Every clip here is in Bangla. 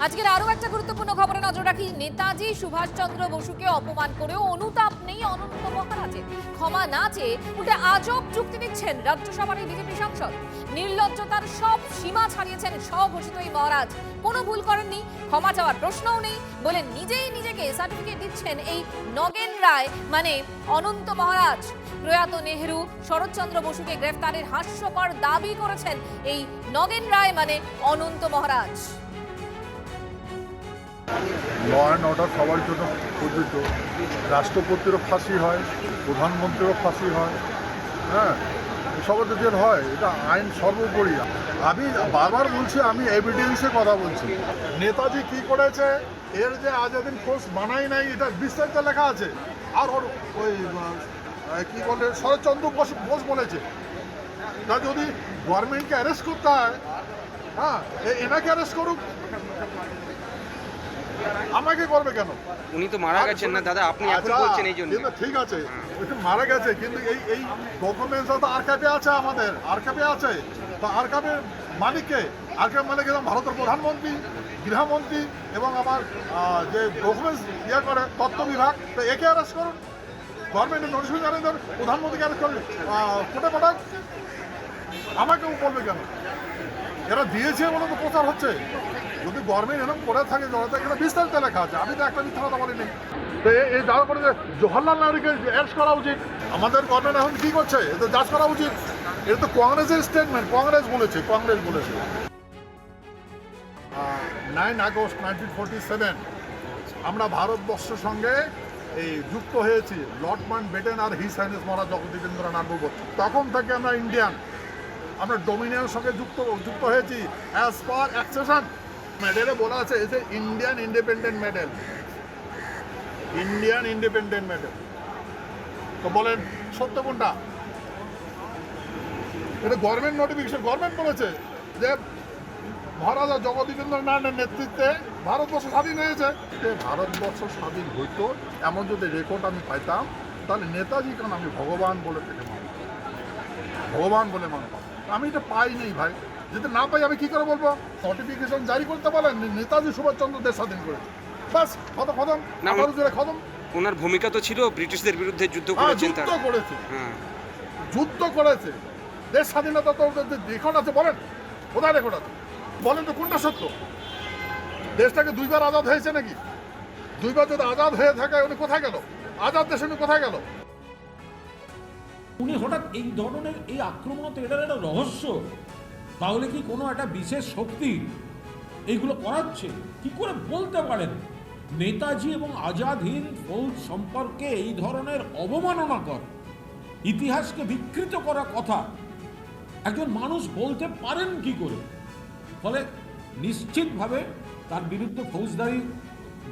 আজকের আরো একটা গুরুত্বপূর্ণ খবরে নজর রাখি। নেতাজি সুভাষচন্দ্র বসুকে অপমান করেও অনুতাপ নেই অনন্ত মহারাজের। ক্ষমা না চেয়ে উল্টে আজব যুক্তি দিচ্ছেন রাজ্যসভার এই বিজেপি সাংসদ। নির্লজ্জতার সব সীমা ছাড়িয়েছেন স্বঘোষিত এই মহারাজ। কোনো ভুল করেননি, ক্ষমা চাওয়ার প্রশ্নও নেই বলে নিজেই নিজেকে সার্টিফিকেট দিচ্ছেন এই নগেন রায় মানে অনন্ত মহারাজ। প্রয়াত নেহেরু শরৎচন্দ্র বসুকে গ্রেফতারের হাস্যকর দাবি করেছেন এই নগেন রায় মানে অনন্ত মহারাজ। ল অ্যান্ড অর্ডার সবার জন্য প্রযোজ্য। রাষ্ট্রপতিরও ফাঁসি হয়, প্রধানমন্ত্রীরও ফাঁসি হয়, হ্যাঁ, সবার জেল হয়। এটা আইন সর্বোপরি। আমি বারবার বলছি, আমি এভিডেন্সে কথা বলছি। নেতাজি কি করেছে এর যে আজাদিন ফোর্স বানাই নাই, এটা বিস্তারিত লেখা আছে। আর ওর ওই কী বলে শরৎচন্দ্র বোস বলেছে, তা যদি গভর্নমেন্টকে অ্যারেস্ট করতে হয়, হ্যাঁ, এনাকে অ্যারেস্ট করুক, আমাকে করবে কেন? উনি তো মারা গেছেন না দাদা, আপনি এখন বলছেন এই জন্য। ঠিক আছে, মারা গেছে, কিন্তু এই ডকুমেন্টস তো আর্কাইভে আছে, আমাদের আর্কাইভে আছে। তো আর্কাইভের মালিককে, আর্কাইভ মালিক একদম ভারতের প্রধানমন্ত্রী, গৃহমন্ত্রী এবং আমার যে ডকুমেন্টস ইয়ে করে তথ্য বিভাগ। তো একে অ্যারেস্ট করুন, গভর্নমেন্টের নোটিশ জানিয়ে দেন, প্রধানমন্ত্রীকে অ্যারেস্ট করুন, কোটে পাঠাক, আমাকেও বলবে কেন? এরা দিয়েছে বলে তো প্রচার হচ্ছে। যদি গভর্নমেন্ট এরকম করে থাকে, এখানে বিস্তারিত লেখা আছে, আমি তো একটা মিথ্যা কথা বলিনি। তো এই যাওয়ার পরে যে জওহরলাল নেহরুকে অ্যারেস্ট করা উচিত। আমাদের গভর্নমেন্ট এখন কী করছে? এটা যাচ করা উচিত। এটা তো কংগ্রেসের স্টেটমেন্ট, কংগ্রেস বলেছে। 9 আগস্ট 1947 আমরা ভারতবর্ষের সঙ্গে এই যুক্ত হয়েছি, লর্ড মাউন্টব্যাটেন আর হিজ হাইনেস মহারাজ জগদীবেন্দ্রনাথ বসু। তখন থেকে আমরা ইন্ডিয়ান, আমরা ডোমিনিয়নের সঙ্গে যুক্ত হয়েছি অ্যাজ পার অ্যাকসেশন। মেডেলে বলা আছে এই যে Indian independent medal, Indian independent medal. তো বলেন সত্য কোনটা? এটা গভর্নমেন্ট নোটিফিকেশন, গভর্নমেন্ট বলেছে যে মহারাজা জগদীবেন্দ্রনাথের নেতৃত্বে ভারতবর্ষ স্বাধীন হয়েছে। ভারতবর্ষ স্বাধীন হইতো এমন যদি রেকর্ড আমি পাইতাম, তাহলে নেতাজি কেন আমি ভগবান বলে থেকে মানতাম, ভগবান বলে মানতাম। আমি এটা পাইনি ভাই। যদি না পাই আমি কি করে বলবো? নোটিফিকেশন জারি করতে বলেন নেতাজি সুভাষচন্দ্র দেশ স্বাধীন করেছে, বাস খতম। খতম। ওনার ভূমিকা তো ছিল ব্রিটিশদের বিরুদ্ধে যুদ্ধ করেছেন, যুদ্ধ করেছে, যুদ্ধ করেছে। দেশ স্বাধীনতা তো রেকর্ড আছে, বলেন কোথায় রেকর্ড আছে? বলেন তো কোনটা সত্য? দেশটাকে দুইবার আজাদ হয়েছে নাকি? দুইবার যদি আজাদ হয়ে থাকে, উনি কোথায় গেল? আজাদ দেশ উনি কোথায় গেল? উনি হঠাৎ এই ধরনের এই আক্রমণ, তো এটার একটা রহস্য। তাহলে কি কোনো একটা বিশেষ শক্তি এইগুলো করাচ্ছে? কি করে বলতে পারেন নেতাজি এবং আজাদ হিন্দ ফৌজ সম্পর্কে এই ধরনের অবমাননাকর, ইতিহাসকে বিকৃত করা কথা একজন মানুষ বলতে পারেন কি করে? ফলে নিশ্চিতভাবে তার বিরুদ্ধে ফৌজদারি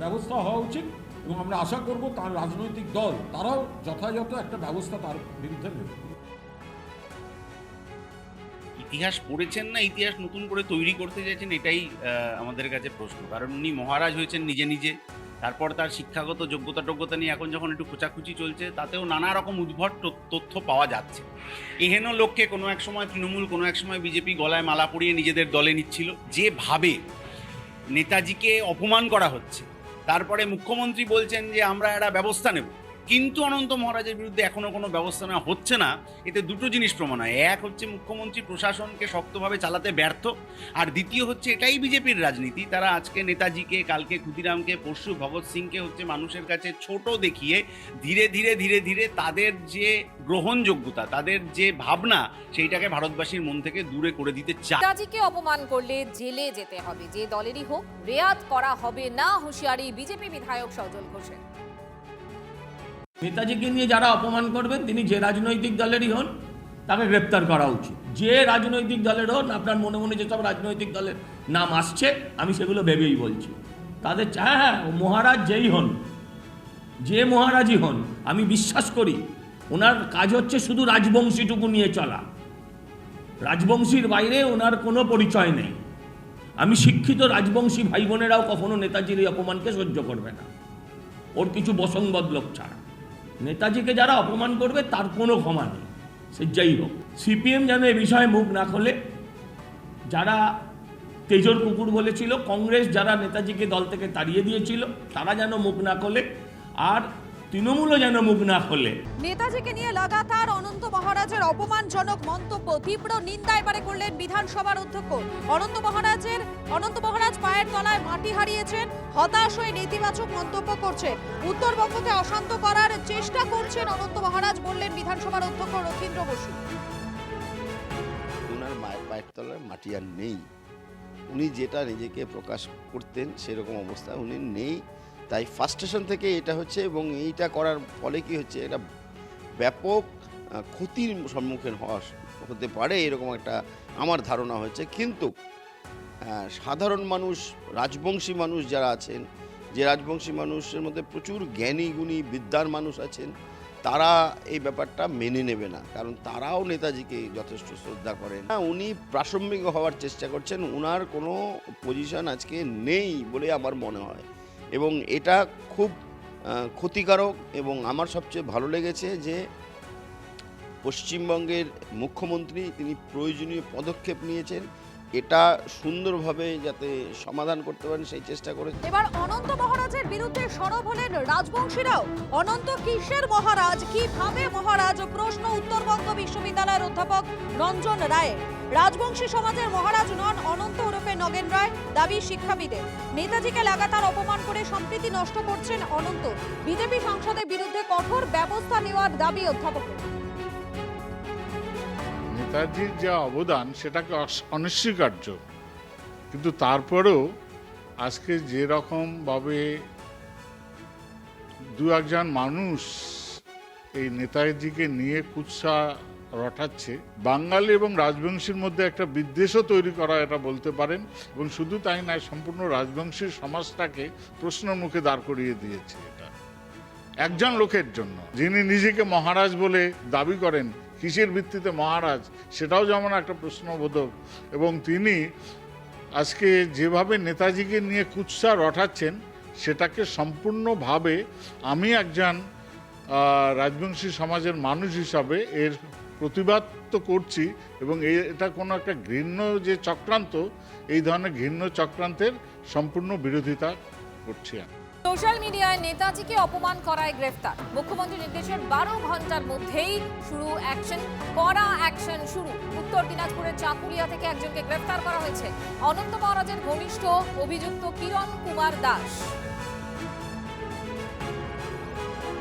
ব্যবস্থা হওয়া উচিত এবং আমরা আশা করব তার রাজনৈতিক দল তারাও যথাযথ একটা ব্যবস্থা তার বিরুদ্ধে নেবে। ইতিহাস পড়েছেন না ইতিহাস নতুন করে তৈরি করতে চাইছেন, এটাই আমাদের কাছে প্রশ্ন। কারণ উনি মহারাজ হয়েছেন নিজে নিজে, তারপর তার শিক্ষাগত যোগ্যতা নিয়ে এখন যখন একটু খোঁচাখুচি চলছে, তাতেও নানা রকম উদ্ভট তথ্য পাওয়া যাচ্ছে। এহেন লোককে কোনো এক সময় তৃণমূল, কোনো এক সময় বিজেপি গলায় মালা পরিয়ে নিজেদের দলে নিচ্ছিল। যেভাবে নেতাজিকে অপমান করা হচ্ছে, তারপরে মুখ্যমন্ত্রী বলছেন যে আমরা একটা ব্যবস্থা নেব, কিন্তু অনন্ত মহারাজের বিরুদ্ধে এখনো কোনো ব্যবস্থা নেওয়া হচ্ছে না। এতে দুটো জিনিস প্রমাণ হয়। এক হচ্ছে মুখ্যমন্ত্রী প্রশাসনকে শক্তভাবে চালাতে ব্যর্থ, আর দ্বিতীয় হচ্ছে এটাই বিজেপির রাজনীতি। তারা আজকে নেতাজিকে, কালকে ক্ষুদিরামকে, পরশু ভগৎ সিংকে হচ্ছে মানুষের কাছে ছোট দেখিয়ে ধীরে ধীরে ধীরে ধীরে তাদের যে গ্রহণযোগ্যতা, তাদের যে ভাবনা, সেইটাকে ভারতবাসীর মন থেকে দূরে করে দিতে চায়। নেতাজিকে অপমান করলে জেলে যেতে হবে, যে দলেরই হোক, রেয়াত করা হবে না, হুঁশিয়ারি বিজেপি বিধায়ক সজল ঘোষের। নেতাজিকে নিয়ে যারা অপমান করবেন, তিনি যে রাজনৈতিক দলেরই হন, তাকে গ্রেপ্তার করা উচিত। যে রাজনৈতিক দলের হন, আপনার মনে মনে যেসব রাজনৈতিক দলের নাম আসছে, আমি সেগুলো ভেবেই বলছি। তাদের হ্যাঁ, মহারাজ যেই হন, যে মহারাজই হন, আমি বিশ্বাস করি ওনার কাজ হচ্ছে শুধু রাজবংশীটুকু নিয়ে চলা। রাজবংশীর বাইরে ওনার কোনো পরিচয় নেই। আমি শিক্ষিত রাজবংশী ভাই বোনেরাও কখনো নেতাজির এই অপমানকে সহ্য করবে না, ওর কিছু বসংবদ লোক ছাড়া। নেতাজিকে যারা অপমান করবে তার কোনো ক্ষমা নেই, সে যাই হোক। সিপিএম যেন এ বিষয়ে মুখ না খোলে। যারা তেজর কুকুর বলেছিল কংগ্রেস যারা নেতাজিকে দল থেকে তাড়িয়ে দিয়েছিল তারা যেন মুখ না খোলে, আর তৃণমূলও যেন মুখ না খোলে। নেতাজিকে নিয়ে লাগাতার অনন্ত মহারাজের অপমানজনক মন্তব্য, তীব্র নিন্দা এবারে করলেন বিধানসভার অধ্যক্ষ। অনন্ত মহারাজ পায়ের তলায় মাটি হারিয়েছেন, হতাশ হয়ে নেতিবাচক মন্তব্য করছেন, উত্তরবঙ্গকে অশান্ত করার চেষ্টা করছেন অনন্ত মহারাজ, বললেন বিধানসভার অধ্যক্ষ রথীন্দ্র বসু। ওনার পায়ের তলায় মাটি আর নেই, উনি যেটা নিজেকে প্রকাশ করতেন সেরকম অবস্থা উনি নেই, তাই ফার্স্টেশন থেকে এটা হচ্ছে এবং এইটা করার ফলে কি হচ্ছে, এটা ব্যাপক ক্ষতির সম্মুখীন হতে পারে এরকম একটা আমার ধারণা হচ্ছে। কিন্তু সাধারণ মানুষ, রাজবংশী মানুষ যারা আছেন, যে রাজবংশী মানুষের মধ্যে প্রচুর জ্ঞানী গুণী বিদ্যার মানুষ আছেন, তারা এই ব্যাপারটা মেনে নেবে না, কারণ তারাও নেতাজিকে যথেষ্ট শ্রদ্ধা করেন। উনি প্রাসঙ্গিক হওয়ার চেষ্টা করছেন, ওনার কোনো পজিশন আজকে নেই বলে আমার মনে হয়, এবং এটা খুব ক্ষতিকারক। এবং আমার সবচেয়ে ভালো লেগেছে যে পশ্চিমবঙ্গের মুখ্যমন্ত্রী তিনি প্রয়োজনীয় পদক্ষেপ নিয়েছেন, এটা সুন্দরভাবে যাতে সমাধান করতে পারেন সেই চেষ্টা করেছেন। এবার অনন্ত মহারাজের বিরুদ্ধে সরব হলেন রাজবংশীরাও। অনন্ত কিসের মহারাজ, কিভাবে মহারাজ, প্রশ্ন উত্তরবঙ্গ বিশ্ববিদ্যালয়ের অধ্যাপক রঞ্জন রায়ের। রাজবংশী সমাজের মহারাজ নন অনন্ত ওরফে নগেন রায়, দাবি শিক্ষাবিদের। নেতাজিকে লাগাতার অপমান করে সম্প্রীতি নষ্ট করছেন অনন্ত। বিজেপি সাংসদের বিরুদ্ধে কঠোর ব্যবস্থা নেওয়ার দাবি অধ্যাপক। নেতাজির যা অবদান সেটাকে অনস্বীকার্য, কিন্তু তারপরেও আজকে যেরকমভাবে দু একজন মানুষ এই নেতাজিকে নিয়ে কুৎসা রটাচ্ছে, বাঙালি এবং রাজবংশীর মধ্যে একটা বিদ্বেষও তৈরি করা এটা বলতে পারেন, এবং শুধু তাই নয়, সম্পূর্ণ রাজবংশী সমাজটাকে প্রশ্নের মুখে দাঁড় করিয়ে দিয়েছে এটা একজন লোকের জন্য, যিনি নিজেকে মহারাজ বলে দাবি করেন। কিসের ভিত্তিতে মহারাজ সেটাও যেমন একটা প্রশ্নবোধক, এবং তিনি আজকে যেভাবে নেতাজিকে নিয়ে কুৎসা রটাচ্ছেন সেটাকে সম্পূর্ণভাবে আমি একজন রাজবংশী সমাজের মানুষ হিসাবে এর প্রতিবাদ তো করছি, এবং এটা কোনো একটা ঘৃণ্য যে চক্রান্ত, এই ধরনের ঘৃণ্য চক্রান্তের সম্পূর্ণ বিরোধিতা করছি। সোশ্যাল মিডিয়ায় নেতাজিকে অপমান করায় গ্রেফতার। মুখ্যমন্ত্রীর নির্দেশের 12 ঘন্টার মধ্যেই শুরু অ্যাকশন, কড়া অ্যাকশন শুরু। উত্তর দিনাজপুরের চাকুলিয়া থেকে একজনকে গ্রেফতার করা হয়েছে। অনন্ত মহারাজের ঘনিষ্ঠ অভিযুক্ত কিরণ কুমার দাস।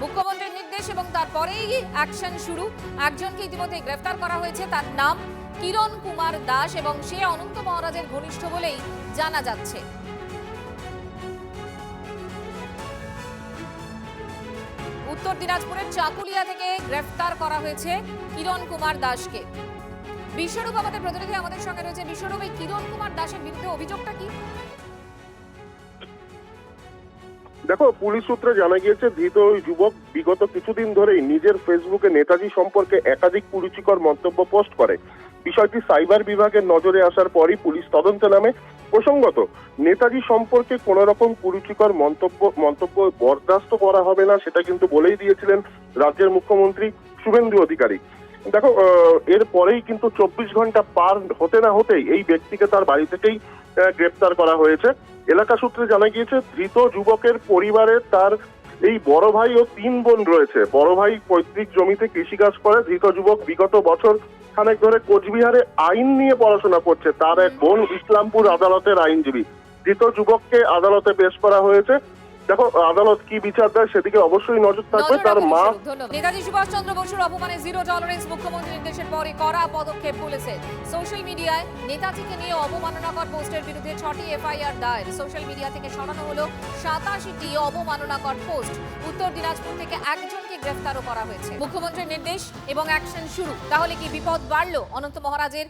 মুখ্যমন্ত্রীর নির্দেশ এবং তারপরেই অ্যাকশন শুরু। একজনকে ইতিমধ্যে গ্রেফতার করা হয়েছে, তার নাম কিরণ কুমার দাস এবং সে অনন্ত মহারাজের ঘনিষ্ঠ বলেই জানা যাচ্ছে। উত্তর দিনাজপুরের চাকুলিয়া থেকে গ্রেফতার করা হয়েছে কিরণ কুমার দাসকে। বিশ্বরূপ আমাদের প্রতিনিধি আমাদের সঙ্গে রয়েছে। বিশ্বরূপ, এই কিরণ কুমার দাসের বিরুদ্ধে অভিযোগটা কি? দেখো, পুলিশ সূত্রে জানা গিয়েছে ধৃত ওই যুবক বিগত কিছুদিন ধরেই নিজের ফেসবুকে নেতাজি সম্পর্কে একাধিক কুরুচিকর মন্তব্য পোস্ট করে। বিষয়টি সাইবার বিভাগের নজরে আসার পরই পুলিশ তদন্তে নামে। প্রসঙ্গত, নেতাজি সম্পর্কে কোন রকম কুরুচিকর মন্তব্য বরদাস্ত করা হবে না, সেটা কিন্তু বলেই দিয়েছিলেন রাজ্যের মুখ্যমন্ত্রী শুভেন্দু অধিকারী। দেখো, এরপরেই কিন্তু 24 ঘন্টা পার হতে না হতেই এই ব্যক্তিকে তার বাড়ি থেকেই গ্রেপ্তার করা হয়েছে। এলাকা সূত্রে জানা গিয়েছে ধৃত যুবকের পরিবারে তার এই বড় ভাই ও 3 বোন রয়েছে। বড় ভাই পৈতৃক জমিতে কৃষিকাজ করে। ধৃত যুবক বিগত বছর খানেক ধরে কোচবিহারে আইন নিয়ে পড়াশোনা করছে। তার এক বোন ইসলামপুর আদালতের আইনজীবী। ধৃত যুবককে আদালতে পেশ করা হয়েছে। দেখো, আদালত কি বিচার দেয় সেদিকে অবশ্যই নজর থাকবে। তার মা নেতাজি সুভাষচন্দ্র বসুর অপমানে জিরো টলারেন্স। মুখ্যমন্ত্রীর নির্দেশের পরে কড়া পদক্ষেপ পুলিশের। সোশ্যাল মিডিয়ায় নেতাজিকে নিয়ে অবমাননাকর পোস্টের বিরুদ্ধে 6টি এফআইআর দায়ের। সোশ্যাল মিডিয়া থেকে সরানো হলো 87টি অবমাননাকর পোস্ট। উত্তর দিনাজপুর থেকে একজনকে গ্রেফতারও করা হয়েছে। মুখ্যমন্ত্রীর নির্দেশ এবং অ্যাকশন শুরু। তাহলে কি বিপদ বাড়লো অনন্ত মহারাজের?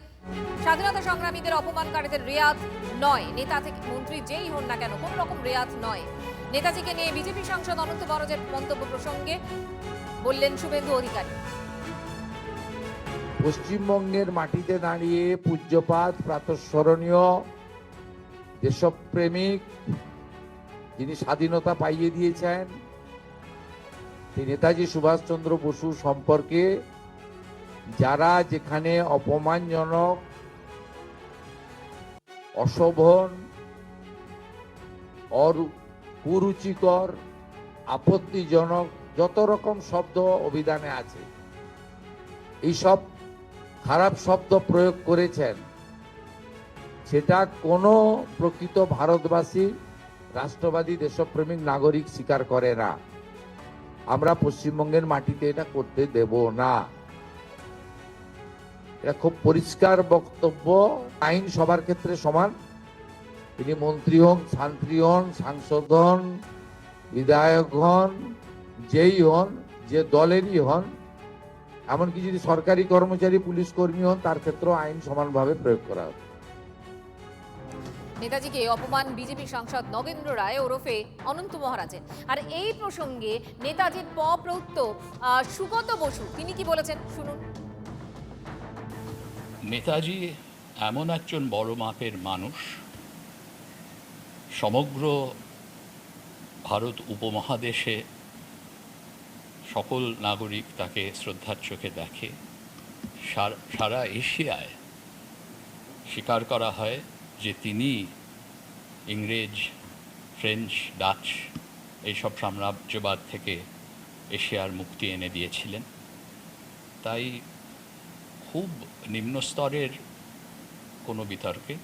স্বাধীনতা সংগ্রামীদের অপমানকারীদের রেয়াত নয়। নেতা থেকে মন্ত্রী যেই হন না কেন, কোন রকম রেয়াত নয়। নেতাজিকে নিয়ে বিজেপি সাংসদ অনন্ত মহারাজের মন্তব্য প্রসঙ্গে বললেন শুভেন্দু অধিকারী। পশ্চিমবঙ্গের মাটিতে দাঁড়িয়ে পূজ্যপাত, প্রাতঃস্মরণীয় দেশপ্রেমিক, যিনি স্বাধীনতা পাইয়ে দিয়েছেন, সেই নেতাজি সুভাষচন্দ্র বসু সম্পর্কে যারা যেখানে অপমানজনক অশোভন, কুরুচিকর, আপত্তিজনক যত রকম শব্দ অভিধানে আছে, এইসব খারাপ শব্দ প্রয়োগ করেছেন, সেটা কোনো প্রকৃত ভারতবাসী, রাষ্ট্রবাদী দেশপ্রেমিক নাগরিক স্বীকার করে না। আমরা পশ্চিমবঙ্গের মাটিতে এটা করতে দেব না। এটা খুব পরিষ্কার বক্তব্য। আইন সবার ক্ষেত্রে সমান। তিনি মন্ত্রী হন, শান্ত্রী হন, সাংসদ হন, বিধায়ক হন, যেই হন, যে দলেরই হন, এমনকি যদি সরকারি কর্মচারী, পুলিশ কর্মী হন, তার ক্ষেত্রেও আইন সমানভাবে প্রয়োগ করা হবে। নেতাজিকে অপমান বিজেপি সাংসদ নগেন্দ্র রায় ওরফে অনন্ত মহারাজের। আর এই প্রসঙ্গে নেতাজির পৌত্র সুগত বসু তিনি কি বলেছেন শুনুন। নেতাজি এমন একজন বড় মাপের মানুষ, সমগ্র ভারত উপমহাদেশে সকল নাগরিক তাকে শ্রদ্ধার চোখে দেখে। সারা এশিয়ায় স্বীকার করা হয় যে তিনি ইংরেজ, ফ্রেঞ্চ, ডাচ এইসব সাম্রাজ্যবাদ থেকে এশিয়ার মুক্তি এনে দিয়েছিলেন। তাই খুব নিম্ন স্তরের কোনো বিতর্কে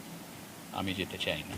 আমি যেতে চাই না।